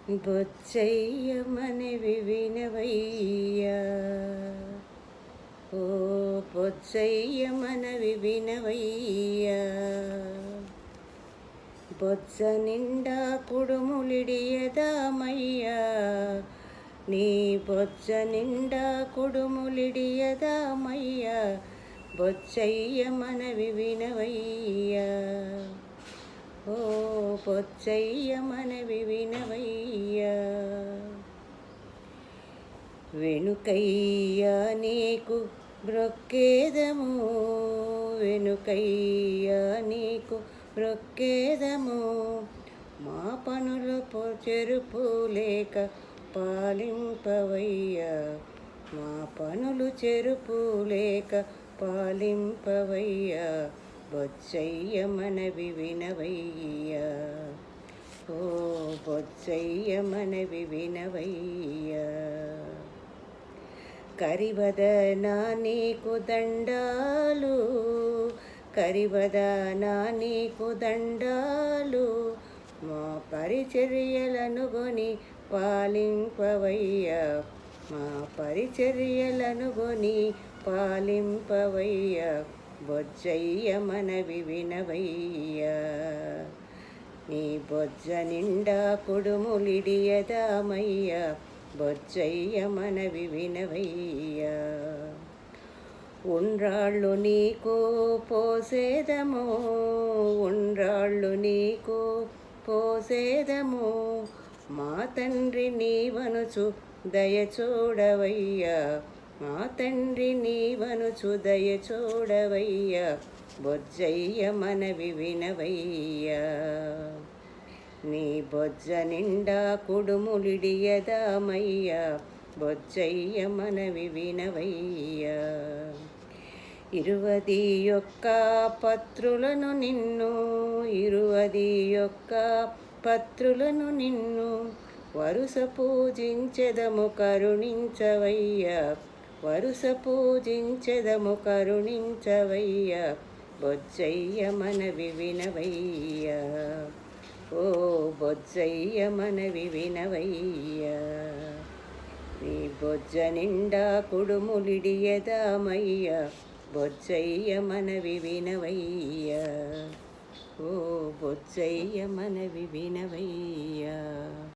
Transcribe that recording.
బొచ్చయ్య మనవి వినవయ్యా, ఓ బొచ్చయ్య మనవి వినవయ్యా. బొచ్చ నిండా కుడుములిడియదామయ్యా, నీ బొచ్చ నిండా కుడుములిడియదామయ్యా. బొచ్చయ్య మనవి వినవయ్యా, ఓ బొచ్చయ్య మనవి వినవయ్యా. వెనుకయ్యా నీకు బ్రొక్కేదము, వెనుకయ్యా నీకు బ్రొక్కేదము. మా పనులు చెరుపు లేక పాలింపవయ్యా, మా పనులు చెరుపు లేక పాలింపవయ్యా. బొచ్చయ్య మనవి వినవయ్యా, ఓ బొచ్చయ్య మనవి వినవయ్యా. కరివదనా నీకు దండాలు, కరివదనా నీకు దండాలు. మా పరిచర్యలను గొని పాలింపవయ్యా, మా పరిచర్యలను గొని పాలింపవయ్యా. బొచ్చయ్య మనవి వినవయ్యా, నీ బొజ్జ నిండా కుడుములిడియదామయ్యా. బొచ్చయ్య మనవి వినవయ్యా. ఉండ్రాళ్ళు నీకు పోసేదము, ఉండ్రాళ్ళు నీకు పోసేదము. మా తండ్రి నీవనుచు దయచూడవయ్యా, మా తండ్రి నీవనుచు దయచూడవయ్యా. బొజ్జయ్య మనవి వినవయ్యా, నీ బొజ్జ నిండా కుడుములిడియదామయ్యా. బొజ్జయ్య మనవి వినవయ్యా. 21 పత్రులను నిన్ను, 21 పత్రులను నిన్ను వరుస పూజించెదము కరుణించవయ్యా, వరుస పూజించెదము కరుణించవయ్యా. బొజ్జయ్య మనవి వినవయ్యా, ఓ బొజ్జయ్య మనవి వినవయ్యా. నీ బొజ్జ నిండా కుడుములిడియదామయ్యా. బొజ్జయ్య మనవి వినవయ్యా, ఓ బొజ్జయ్య మనవి వినవయ్యా.